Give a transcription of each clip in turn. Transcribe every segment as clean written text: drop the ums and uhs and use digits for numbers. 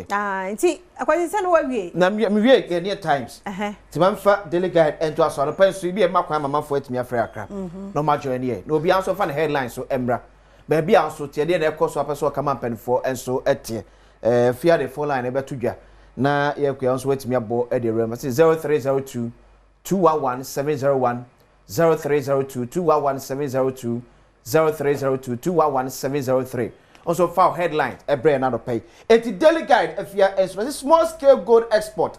Okay. Nti akwani se no wa wie. Na me wie near times. Ti man fa delegate ento aso no pen so bi e makwan mamafo atimi afre akra. No ma join here. No bi anso fa the headline so embra. Ba bi anso tie de ekoso apeso kama mpanfo enso etie. Fear the phone line e beto dwa. Na ye kwa anso atimi abo e de rem. 0302 211 701 0302 211 702 0302 211 703. Also file headlines every another pay. It's delegate if you are small scale gold export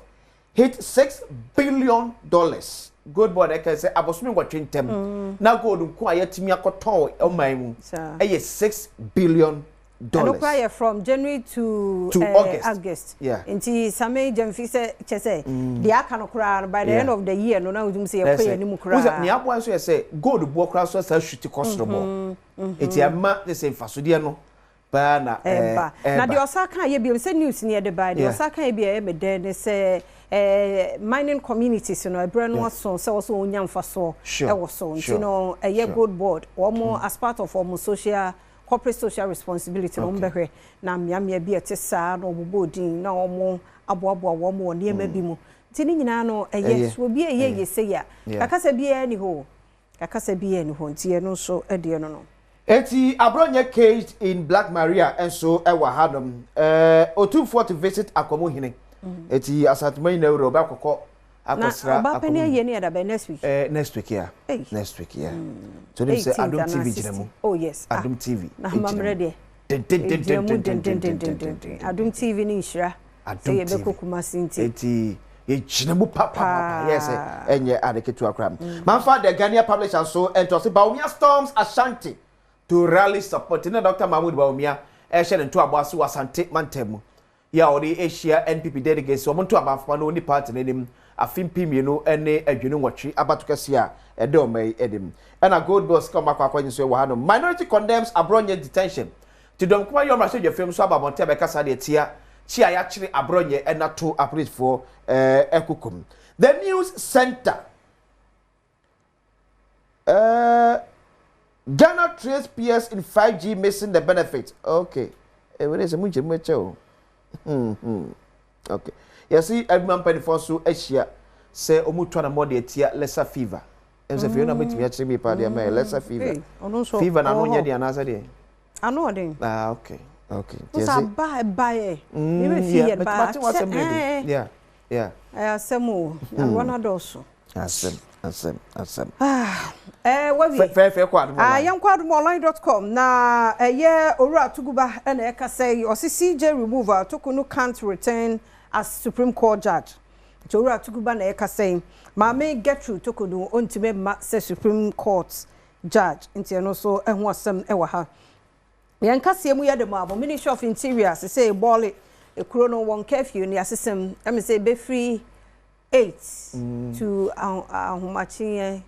hit $6 billion. GoldBod I can say abosumi watching them. Now gold quiet to me a cotton on my moon. $6 billion. And acquire from January to August. Yeah. Until some agent say the account crown by the end of the year. No, now we say a pay any more crown. Ni abu anso say gold book crown so say shoot cost no. It's a ma the same fasudia na the Osaka ye be say news near the by the Osaka be e den say mining communities no ebra no so say also onyamfa so e wo so you know a year GoldBod or more as part of our social corporate social responsibility no mbehwe na miamia bi etesa no obobodin na omo aboabo wo mo ne ma bi mu tini nyina no yes wo bi ye say ya kakasa bi e ni ho ntie no so e de no Eti abronye caged in Black Maria and so ewa Adom otufo to visit akomo hine. Eti asatuma na euro ba kokko akosra akomo. Na ba pene ye ni ada next week. Next week yeah. Next week yeah. So them say Adom TV jinemu. Oh yes. Adom TV. Na mamre de. Adom TV ni nhira. Say ye be kokuma sinti. Eti ye jinemu papa. Yes enye adeketu akram. Manfa the Ghana publisher so ento say Baumia Storms Ashanti to rally support. Na Dr. Mahmoud Baumia ehye nto aboase wasante mantemu ya odi Asia NPP delegates omo nto abanfa no ni party nenim afimpi mienu ene adwenu nwotwe abatukase a ede omai edim na GoldBod come akwa so we hano minority condemns abronye detention to don kuma yom rashe film so ababonte be kasa de tia chia ya kire abronye enato appreciate for ekukum. The news center Ghana trace PS in 5G missing the benefit. Okay. What is a munche mucho? Okay. You see, everyone penny for so Asia say omutwana more de tia lesser fever. And so if you're not with me, actually me party lesser fever. Fever na no nyadi anasa de. I know them. Ah, okay. Okay. What's a buy? Maybe fear but what's a yeah. Yeah. I asemo. And one adoso. Asem. What fair quad. Youngquadmonline.com na ora tuguba and eka say or CJ removal Tokunu can't return as Supreme Court judge. Ora tuguba na eka say Mame get through Tokunu ontime ma say Supreme Court judge nti no so ehun asem ewa ha. Yankase mu ye de mabo Ministry of Interior say ball ekuro no won curfew ni asesem am say be free 8 to ahomachi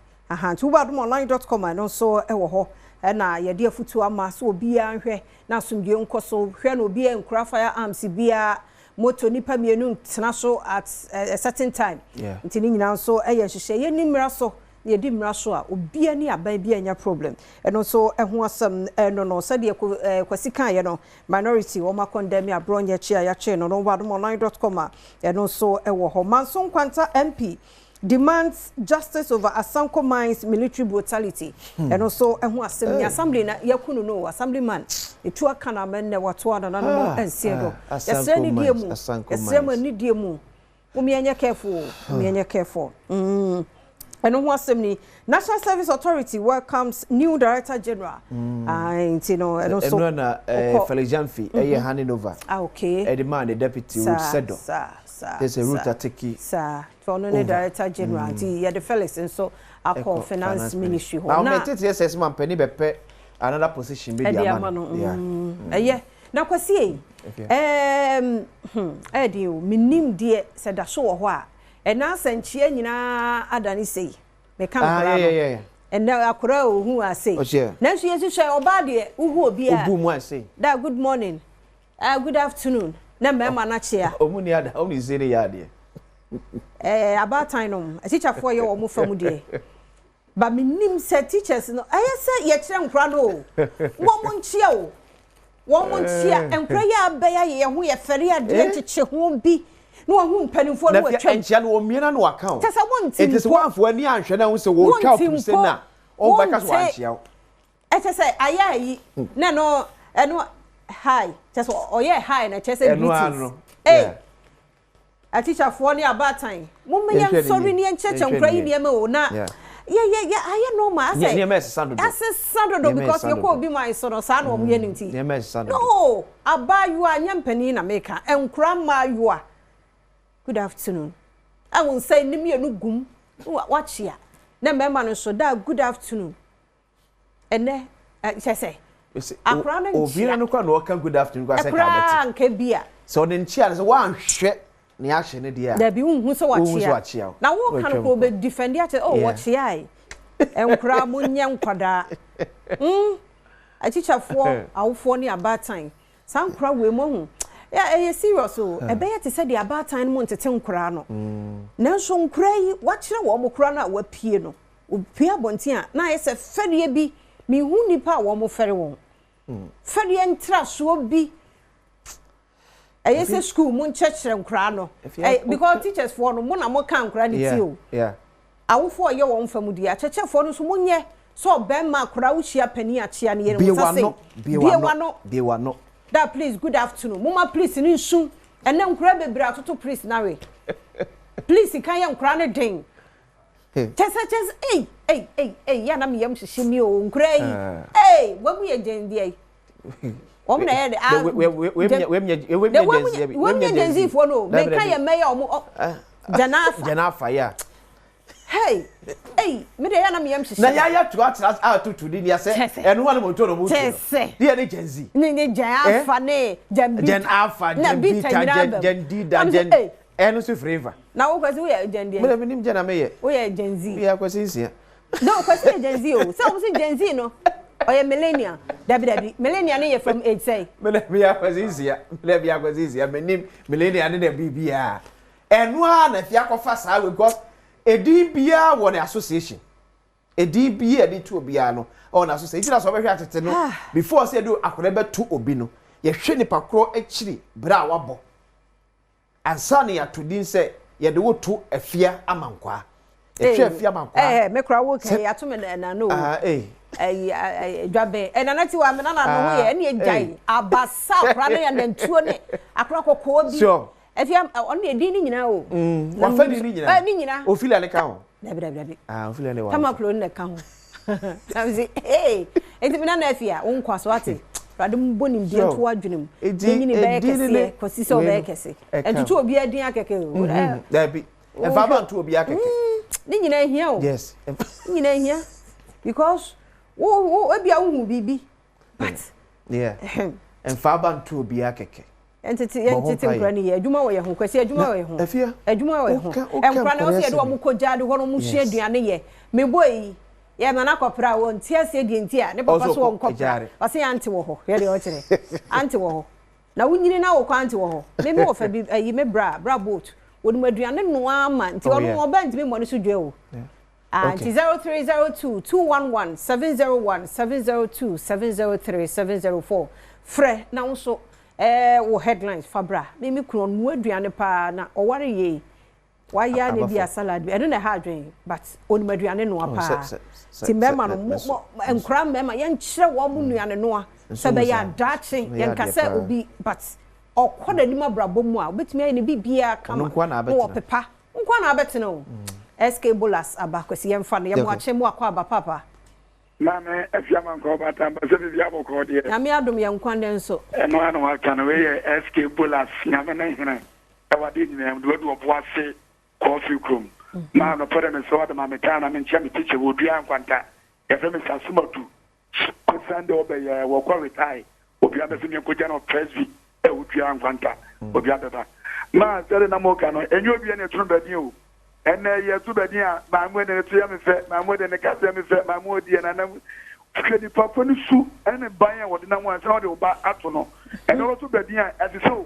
to GoldBodmonline.com and also ewo ho na ye de afutu ama so obi anhwe na asumdwe nkoso hwe na obi enkura firearms bia moto nipa mienu tena so at a certain time ntini nyina so eye hwehwe ye nimra so ye di mra so a obi ani aban bia nya problem and also eho asem no so de kwasi kan ye no minority wo makondem abronye chia ya che no GoldBodmonline.com and also ewo ho Manson Kwanta MP demands justice over Asanko Mines military brutality and also eho asem assembly na yakunu no assemblyman etu aka na men na wato ana na no ensiedo yesre ni diemu yesre ma ni diemu umienye careful and who assembly National Service Authority welcomes new Director General and you know and also Felicianfi handing over okay the man the deputy said there's a route to take sir for no Director General the Felix and so our finance ministry now yes man penny be another position be yeah na kwasi edi minim de said that so ho a and now senchie nyina adani sei me kan yeah and now akura ohu ase na so yesu hwe oba de uhu obi a obu mu ase that good morning good afternoon na mema na chia omuni ada omuni zeni ya de about time no teacher for ye omo famu de ba minim se teachers no ayese ye kire nkura no wo mo nchia o One won't see and pray a bay and we are ferry at the check won't be no one penny for a chance. And will mean no account. Just I want it is one for any answer now, so we'll count him now. Oh, back as one. As I say, I no, and what hi, just oh, yeah, hi, and I just said, hey, a teacher for near bad time. Woman, sorry, near church and crying near me, now. Yeah, I know my son. That's a son because you could be my son or son or unity. No, I'll buy you a young penny in America and grandma you are. Good afternoon. I won't say Nimi a nugum. Watch here. Never man so that good afternoon. And then, I say, a crown and good afternoon. A crown can be. So then, cheers one shit. Ni action ne dia da bi unhu so wachi ya na wo kan ko be defend ya che oh wachi ai enkura munye nkwada a teacher for awfo ni about time san kura we mo hu ya serious o e be ya te say the about time mo ntete nkura no na so nkura yi wachire wo mo kura na wa pie no opie abonten a na ye se fere bi mi hu nipa wo mo fere won fere ntra so bi I say school mun church nkra no because teachers for no mun na mo kan nkra ni ti o yeah awofo ye won famudi a church for no so munye so ben ma kra wo hia pani a chia ne yere wo say be wano that please good afternoon mama please ni nsu ene nkra bebre atoto please na we please kan ye nkra ne den chese hey ya na me yam hihye mi o nkra yi hey wamu ye den die we Gen for no make ya mayor Janafa yeah hey me dey na me yam hihye na ya to out to di ya say enu wan mo to no mo say dey na Gen Z ni Janafa ne Gen Alpha Gen Beta Gen D Gen enu so flavor na wo kwesi we Gen D me nim Gen me ye we Gen Z we kwesi sia no kwesi Gen Z o so we Gen Z no oye millennial dabi millennial ne from age say millennial was easier menim millennial ne bibia enu a na fia kofa saa we because edin bia won association edin bia dey to bia no on association na so be hwe atete no before say do akore be to obi no ye hwe nipa kro akiri bra wabo ansa ne atodin say ye de wo to afia amankwa ye hwe afia amankwa me kra wo kan ya to me na no dwabe enanati wa menana no ho ye ene ejai abasa kra na ya nantuo ne akra kokko bi efia on edin ni nyina o wa fa ni nyina ni nyina ofila ne ka ho dabi ofila ne wa kama klo ne ka ho amzi enti menana afia won kwaso ate rade mboni mbi to wadwenem nyini be kese kosi so be kese entutu obi adin akeke o dabi e fa ba ntu obi akeke ni nyina hia o yes nyina hia because wo ebia wo hu bibi but yeah and faban to obi akeke entity nkra ni adwuma wo ye ho kwasi adwuma wo ye ho adwuma wo ye ho nkra na wo se de wo mukojade ho no musu aduane ye meboyi ye na nakopra wo ntia se die ntia ne papa so wo nkopra o se anti wo ho ye de o kire anti wo ho na wunyini na wo kwa anti wo ho me wo fa bi yi me bra boat wo dum aduane no ama nti wo no ba nti me mo ne so dwe wo and 0302 211 701 702 703 704 frɛ na nso wo headlines fabra me kuro no aduane pa na oware ye waya ne bia salad bi ɛno na ha adwen but onum aduane no apa ti mema no enkra mema ye nkyerɛ wo mu nuane no a sɛ be ya dache ye nkasa obi but okoda ni mabrabo mu a obetumi ayi ne bibia kama wo pepa nkwa na abetene SK Bolas abakwesi yemfa no yemo ache mu akwa aba papa na me afiama nko bata ba se bibia boko de na me adom ye nkwande nso no ana wa kana we ye SK Bolas na me na hene e wade nyina do do obo ase coffee room na no pere me so adama me kana me nche me teacher wo dua nkwanta ye fe me sasumatu ko sande obeye wo kwa retire obi abefi me ko jana presby e wo dua nkwanta obi abeba ma sere na mo kana enyo obi na tunu badi o ene ye tu bedi a ma mo de tu ya me fe ma mo de ne ka se me fe ma mo de na na kredi papa ni su ene ban ya wo de na mo ansa wo de ba ato no ene ro tu bedi a ati so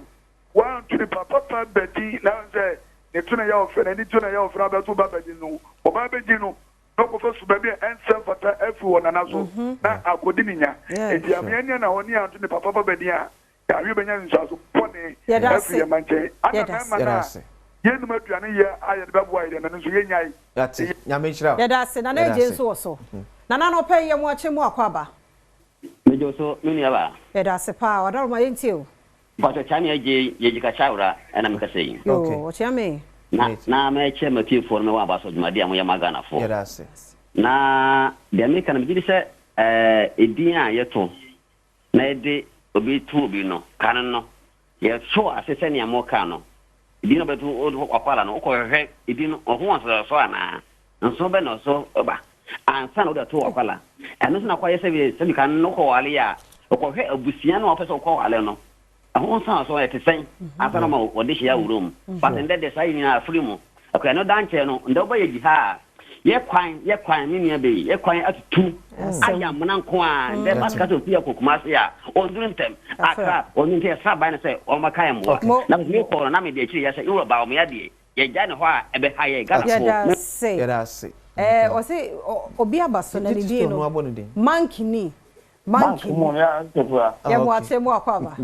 one to the papa bedi na se ne tu na ya ofe na ni tu na ya ofe na ba tu ba bedi no o ba bedi no no ko so baby ensem fata everyone na so na akodi ninya edi amenya na oni anto ne papa baba dia ya wi benya nso pone every manche ana na yenu maduane ye aye de babo aye na nso ye nyai ati nyame chira ya da se na na je nso so na na no pay ye mo ache mo akwaba mejo so mini aba ya da se pa wa da ma yenti o ba to chani ye jika chaura ana mekasei yo o chame na me che me tie for me wa ba so dwumade am ye magana fo ya da se na de me kan me di se edin a ye to na ede obi tu obi no kan no ye so asese ne amoka no edin obetu okwala no ko hwe edin ohun so ana nso be no so ba ansa no da to okwala eno so na kwa ye se bi kan no ko wale ya ko hwe abusia no opeso ko wale no ahun san so e te sen ansa no ma ode hia wurom but ende de sai ni afri mu akwa no danche no ndo ba ye gi ha ye kwan ni ne be ye kwan atutu aya munanko a de baska to pia kokuma se ya ondun tem aka onin te sa ba na se o maka mo na me ko na me de chiri ya se iro ba o me ya de ye ja ne ho a ebe ha ye ga so ya da se o se obi abaso na ni die no monkey mo ya tepua ya mo ache mo akwaba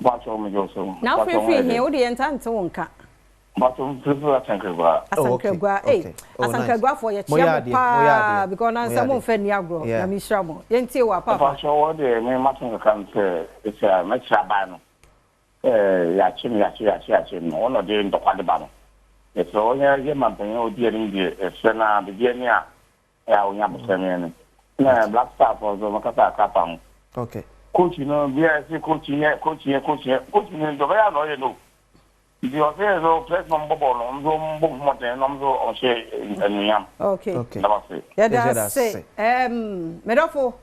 ba so me jo so na free here o de entante wonka ba so free asankagwa asankagwa for ye chia pa because na some fe ni agro na mi hira mo ye ntie wa papa ba so wo de me matin kan se it's a me hira ba no ya chi no no de ndokwa de ba no so ye mampen o de rin de se na be de ni a ya o nya boseme ni na black star for zo makata kapang okay coach no bia se coach ni do ba no ye no di o se zo press no bobo no zo mo de no zo o se eniam okay ya da se medofo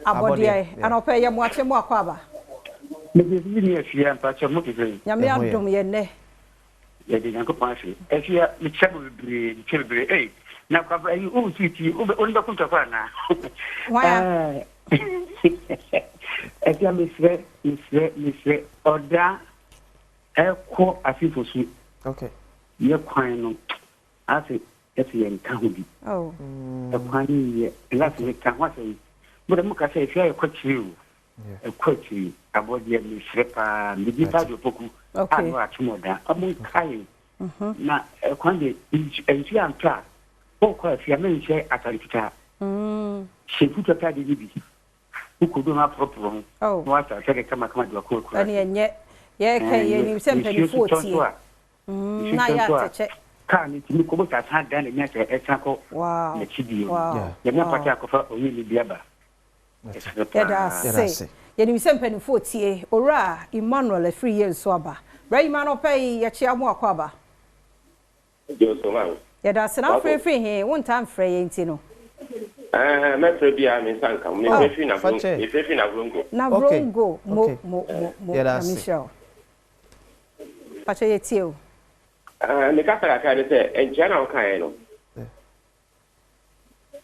abodie anope ye mo ache mo akwaba me de ni e fia pa che mo ke ya me adom ye ne ya de nko pa fi e fia mi chebe na kwa ba yi o titi o ndo kunta kwa na wa e fia mi oda eko afifosu okay ye kwan no ase ese ye nka ho bi e kwan ye la se ka ho ase but mo ka se fia ye kwachiri e kwachiri abodi mi srepa mi di pa do poku anu atmoda amun kai na e kwan de e antra o kwa fia me nche atarikita se futa ta de bi ku do na propro no ata se kama do ko ani enye ye kan ye ni sempe ni 40 na ya teche kan ni timi ko bota ta dan ni nya e tako wow na chidio ye na pata ko fa oyi ni biaba ya da se ye ni sempe ni 40 ora Emmanuel free year so aba bra Emmanuel pay ye chia mo akwaba jo so ma ya da se na free he won tam free ye ntino me free bia me sanka me free na bro me free na brongo na brongo mo na Michelle pacha ye tio me ka fara ka de se enja na o kan no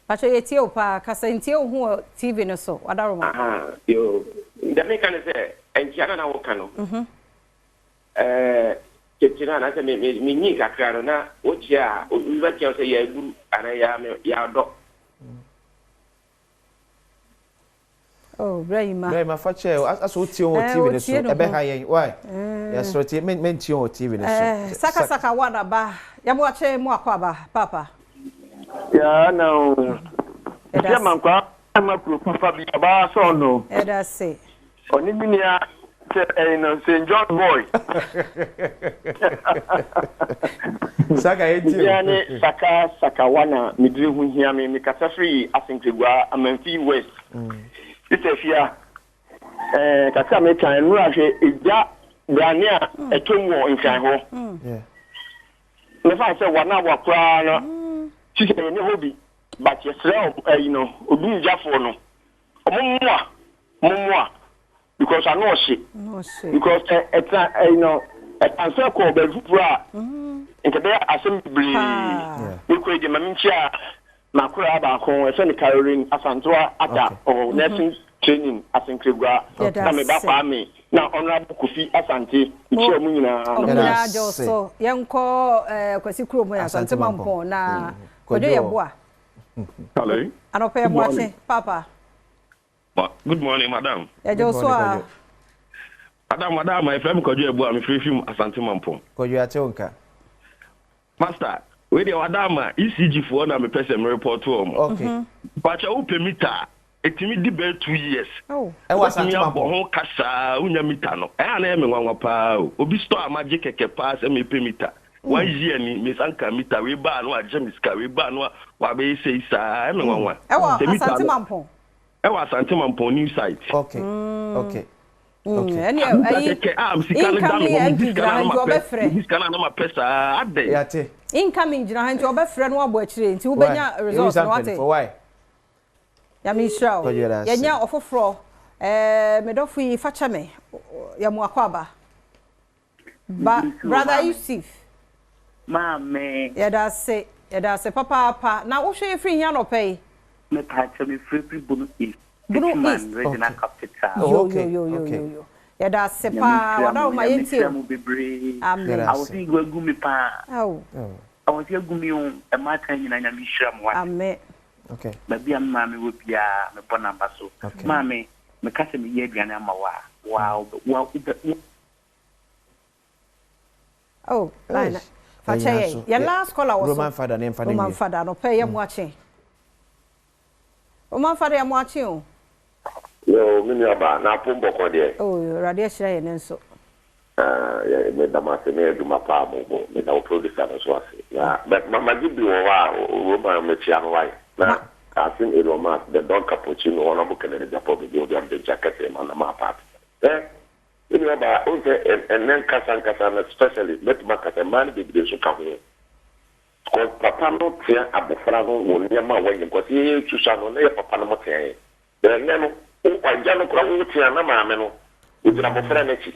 pacha ye tio pa kasa ntio hu TV no so wadaro ma yo da me kan se enja na o kan no ketina na se me nyi kakra no na o chia o ba chia se ya guru ana ya do Brahima fache aso tie on TV ne so ebe ha yen why ya so tie men tie on TV ne so saka wana ba ya mo ache mo akwaba papa ya no ya man kwa ma pro papa bi ba so no eda se oni minia no St. John boy saka eti ya ne saka wana midire hu hia me kasa free asinkregwa amanfi west Itefia kaka me kan nu ahwe eja brane a etomwo nkan ho ne fa se wana wakra no ti se ne hobi ba che sre odu jafo no omumwa because I know she because answer ko be fupura nke be assembly ni ko de maminchia makura ba ko e se ni Caroline Asantoa ata o nursing training asinkregwa na me ba pa me na honorable Kofi Asante ichi omu nyina jo so yenko kwasi kuro mu Asante mampo na kojo yeboa Hello. Anope Mwache, Papa. Good morning, madam. Joshua. Madam, my friend Kojo Ebu, I'm free from Asante Mampo. Kojo Atonka. Master, where the Adama ECG for na me person report to him. Okay. But you open meter. Etimi di be 2 years. Oh. E was Asante Mampo. Ho kasa unya meter no. E na me nwanwa pa o. Obi store magic keke pass me pe meter. 1 year ni me sanka meter we ba no aje miska we ba no wa be say sa e me nwanwa. E wa Asante Mampo. E wa Asante Mampo new site. Okay. Okay. Okay. Incoming jina hanti obefre no abo akire nti ubenya results no wate. Why? Ya mi show. Ya nya ofofro medofu yi facha me ya mu akwaba. Brother Yusuf. Mame. Ya da se papa na wo hwe free nya no pay. Me pacha me free bunu is. Bunu is regional capital. Yo. Ya da se pa wada ma yenti. Amen. I was going to go me pa. Oh. I was going to go me on a matter in a mission. Amen. Okay. But be a mammy would be a bonambasso. Mammy, me cousin me ye and wow. Oh, line. Fache. Your last caller was Roman father name for Roman father no pay am watching. Roman father am watching. Yo, minyaba na pombo kwa de. Oh, radio share nenso. Ya me damase me do mapa mo me da producer no so ase. Ya, but mama gibi wo wa Roma me chia no wai. Na asin Roma the don cappuccino ona bu kene de japo be do am de jacket e man na mapa. Minyaba o se enen kasa na especially met makata man be de so ka ho. Ko papa no tia abofra no wo nyama wa yin ko ti chusa no na papa no mo tia. De neno Jano Krawutia na mamma no, with Ramofranechi.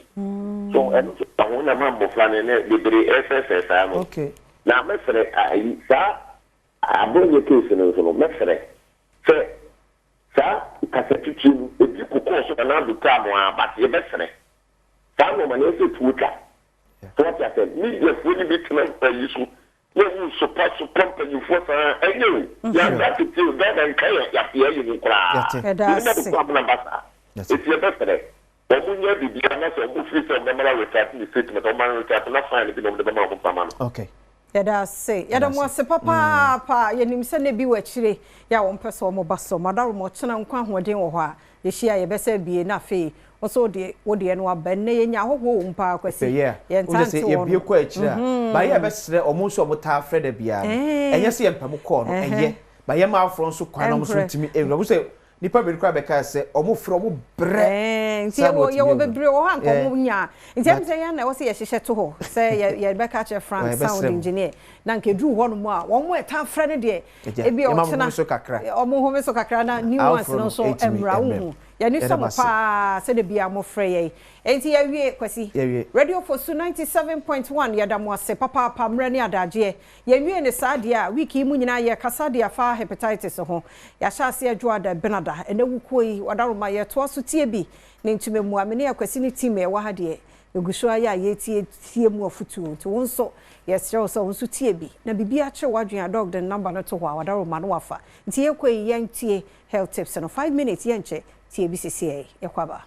So, and I want a mamma the SSS. Okay. Now, Mestre, I bring your case in the Mestre. Sir, Cassette, if you could cause another time, but your best friend. Some woman is it Twitter. So, what I said, me, you're fully between you. You supposed to company for anyway. That's it, that and Kaya, you cry. It's your birthday. But when you're the Diana, so who fits on the member retracting the statement of man retract, not find it on the member of Paman. Okay. Yada say, Yada was a papa, Yanim Sunday be wetchy, ya one person more basso, Madame Mochana, Quan, or the Shia, better be enough. Also, the Odian wa Bene, Yaho, Park, yeah, you quite, by your best almost of what half Fred Bia, and you see a Pamucon, and yet, by your mouth from so quite almost to me, and I say, the public crab say, almost from bread. You will be brilliant, Comunia. In terms of I was here, she said to her, say, you'd better catch a French sound engineer. Nanke drew one more time, Friday day. It be also Cacra, or Mohammed Socacrana, new ones, and also Embrau. Ya ni some pa se de bia mo frey enti ya wie kwasi radio for su 97.1 ya da mo ase papa mre ne adaje ya wie ne saade a wiki mu nyina ye kasa de afa hepatitis ho ya sha ase adwo da benada ene wukoi wadaroma ye to so tie bi ne ntume mu amene ya kwasi ne team e wa ha de eguso aya ye tie mu ofutu nti wonso yes so wonso tie bi na bibia kire wadwen dog the number no to wa wadaroma no wafa nti ye koi ye ntie health tips no 5 minutes ye nche TBCCA, Yakwaba.